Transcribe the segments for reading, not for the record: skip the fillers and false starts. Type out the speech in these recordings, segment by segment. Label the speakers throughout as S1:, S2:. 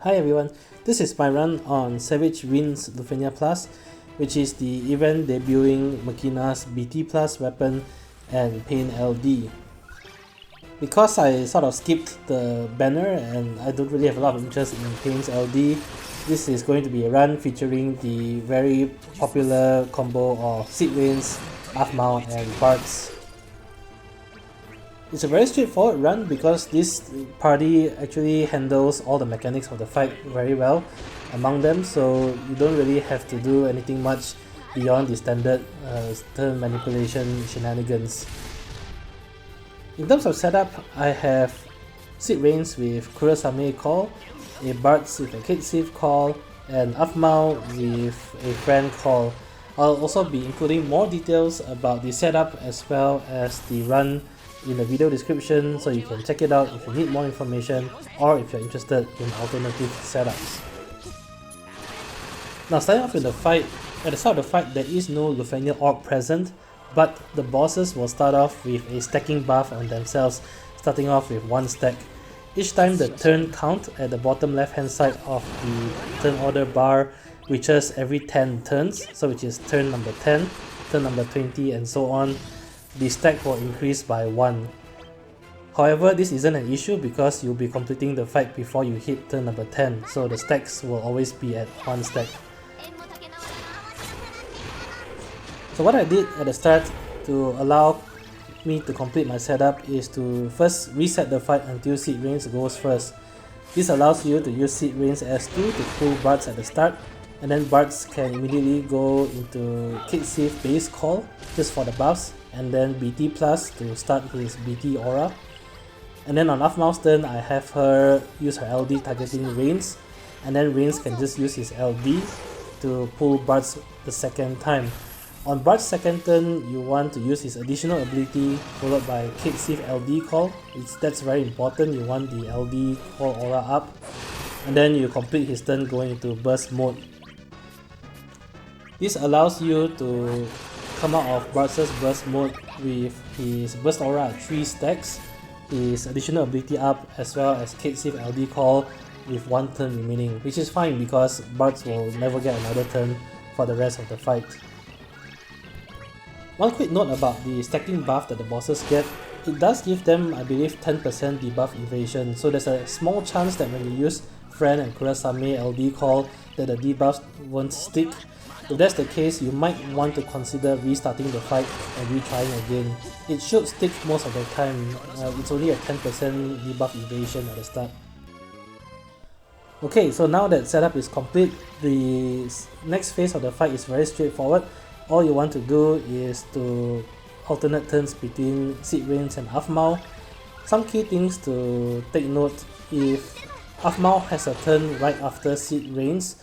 S1: Hi everyone, this is my run on Savage Wins Lufenia Plus, which is the event debuting Makina's BT Plus weapon and Pain LD. Because I sort of skipped the banner and I don't really have a lot of interest in Pain's LD, this is going to be a run featuring the very popular combo of Seed Rains, Aphmau and Bartz. It's a very straightforward run because this party actually handles all the mechanics of the fight very well among them, so you don't really have to do anything much beyond the standard turn manipulation shenanigans. In terms of setup, I have Seed Rains with Kurasame call, a Bartz with a Cait Sith call, and Aphmau with a Fran call. I'll also be including more details about the setup as well as the run in the video description, so you can check it out if you need more information or if you're interested in alternative setups. Now, starting off with the fight, at the start of the fight there is no Lufenia orc present, but the bosses will start off with a stacking buff on themselves, starting off with 1 stack. Each time the turn count at the bottom left hand side of the turn order bar reaches every 10 turns, so which is turn number 10, turn number 20 and so on, the stack will increase by 1. However, this isn't an issue because you'll be completing the fight before you hit turn number 10, so the stacks will always be at 1 stack. So what I did at the start to allow me to complete my setup is to first reset the fight until Seed Rains goes first. This allows you to use Seed Rains S2 to pull Bartz at the start, and then Bartz can immediately go into Cait Sith base call just for the buffs, and then BT plus to start his BT aura. And then on Aphmau's turn, I have her use her LD targeting Rains, and then Rains can just use his LD to pull Bartz the second time. On Bartz's second turn, you want to use his additional ability followed by Cait Sith LD call. That's very important, you want the LD call aura up. And then you complete his turn going into burst mode. This allows you to come out of Bartz's burst mode with his burst aura at 3 stacks, his additional ability up, as well as Cait Sith LD call with 1 turn remaining, which is fine because Bartz will never get another turn for the rest of the fight. One quick note about the stacking buff that the bosses get, it does give them, I believe, 10% debuff evasion, so there's a small chance that when you use Fran and Kurasame LD call that the debuffs won't stick. If that's the case, you might want to consider restarting the fight and retrying again. It should stick most of the time, it's only a 10% debuff evasion at the start. Okay, so now that setup is complete, the next phase of the fight is very straightforward. All you want to do is to alternate turns between Seed Rains and Aphmau. Some key things to take note: if Aphmau has a turn right after Seed Rains,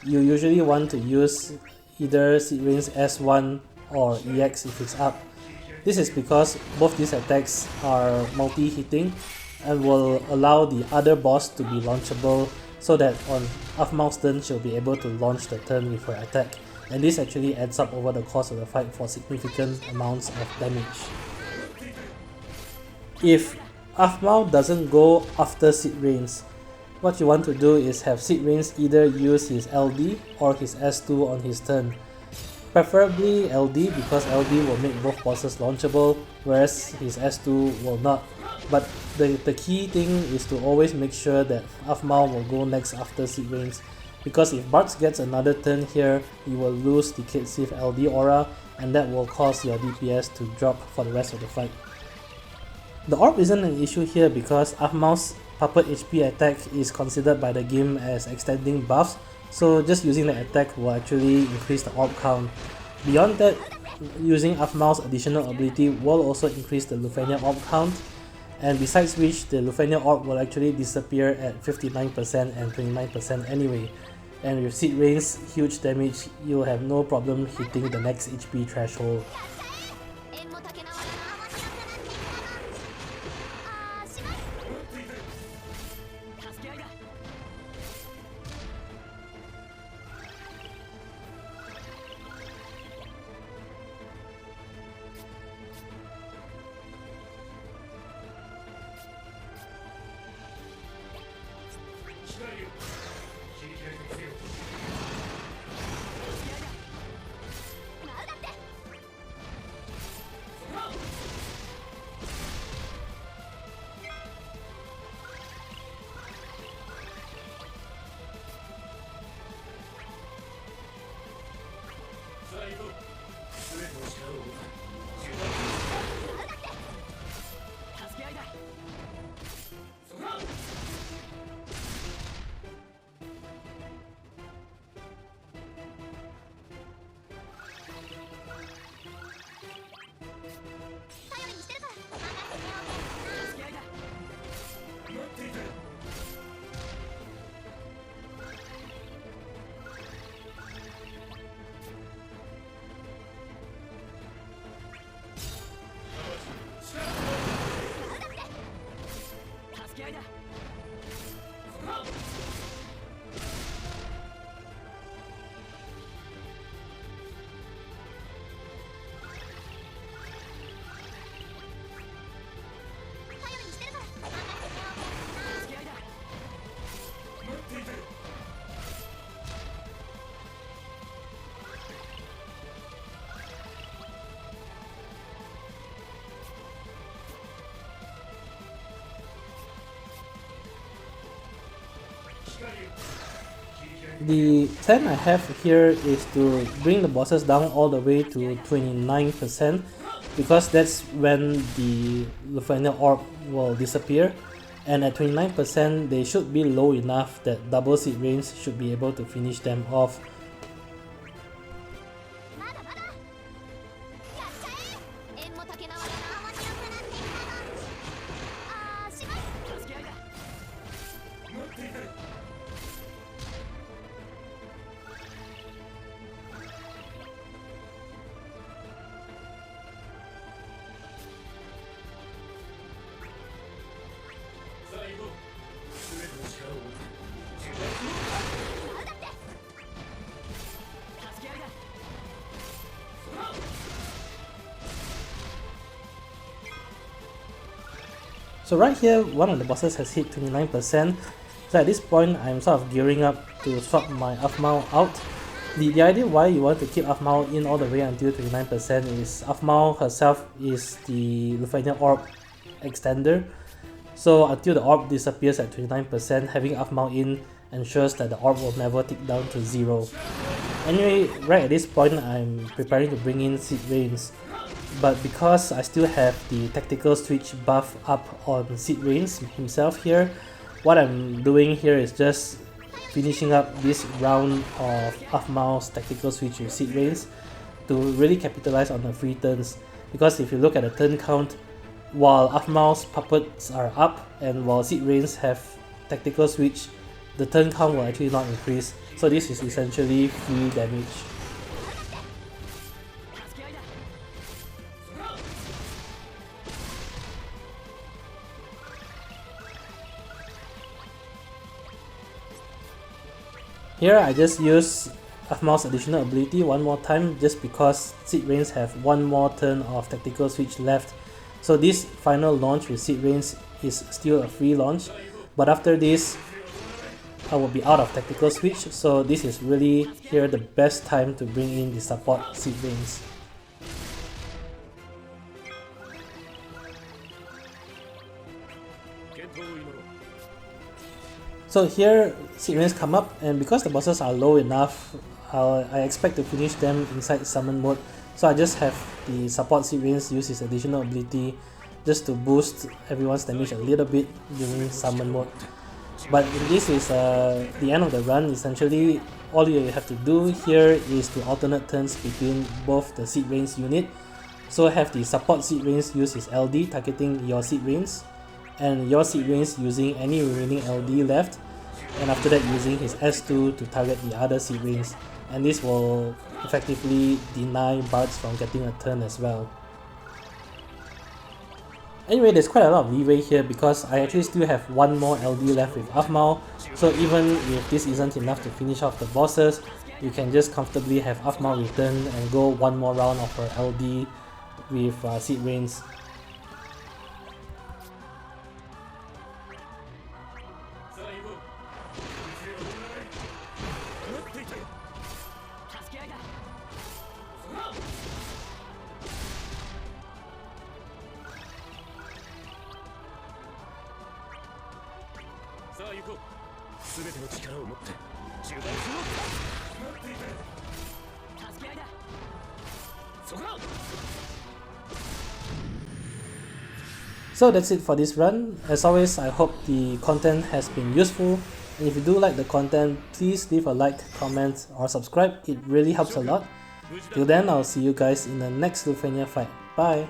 S1: you usually want to use either Seed Rains S1 or EX if it's up. This is because both these attacks are multi-hitting and will allow the other boss to be launchable, so that on Aphmau's turn she'll be able to launch the turn with her attack. And this actually adds up over the course of the fight for significant amounts of damage. If Aphmau doesn't go after Seed Rains, what you want to do is have Seed Rains either use his LD or his S2 on his turn. Preferably LD because LD will make both bosses launchable, whereas his S2 will not. But the key thing is to always make sure that Aphmau will go next after Seed Rains, because if Bartz gets another turn here, you will lose the Cait Sith LD aura, and that will cause your DPS to drop for the rest of the fight. The orb isn't an issue here because Aphmau's puppet HP attack is considered by the game as extending buffs, so just using the attack will actually increase the orb count. Beyond that, using Aphmau's additional ability will also increase the Lufenia orb count, and besides which, the Lufenia orb will actually disappear at 59% and 29% anyway. And with Seed Rains huge damage, you'll have no problem hitting the next HP threshold. The plan I have here is to bring the bosses down all the way to 29%, because that's when the Lufenia orb will disappear, and at 29% they should be low enough that double seed rains should be able to finish them off. So right here, one of the bosses has hit 29%, so at this point I'm sort of gearing up to swap my Aphmau out. The idea why you want to keep Aphmau in all the way until 29% is Aphmau herself is the Lufenia orb extender, so until the orb disappears at 29%, having Aphmau in ensures that the orb will never tick down to 0. Anyway, right at this point I'm preparing to bring in Seed Rains. But because I still have the tactical switch buff up on Seed Rains himself here, what I'm doing here is just finishing up this round of Aphmau's tactical switch with Seed Rains to really capitalize on the free turns. Because if you look at the turn count, while Aphmau's puppets are up and while Seed Rains have tactical switch, the turn count will actually not increase. So this is essentially free damage. Here I just use Aphmau's additional ability one more time just because Seed Rains have one more turn of tactical switch left. So this final launch with Seed Rains is still a free launch, but after this I will be out of tactical switch, so this is really here the best time to bring in the support Seed Rains. So here Seed Rains come up, and because the bosses are low enough, I expect to finish them inside summon mode. So I just have the support Seed Rains use his additional ability just to boost everyone's damage a little bit during summon mode. But this is the end of the run. Essentially, all you have to do here is to alternate turns between both the Seed Rains unit. So have the support Seed Rains use his LD targeting your Seed Rains, and your Seed Rains using any remaining LD left, and after that using his S2 to target the other Seed Rains, and this will effectively deny Bartz from getting a turn as well. Anyway, there's quite a lot of leeway here because I actually still have one more LD left with Aphmau, so even if this isn't enough to finish off the bosses, you can just comfortably have Aphmau return and go one more round of her LD with Seed Rains. So that's it for this run. As always, I hope the content has been useful, and if you do like the content, please leave a like, comment or subscribe. It really helps a lot. Till then, I'll see you guys in the next Lufenia fight. Bye!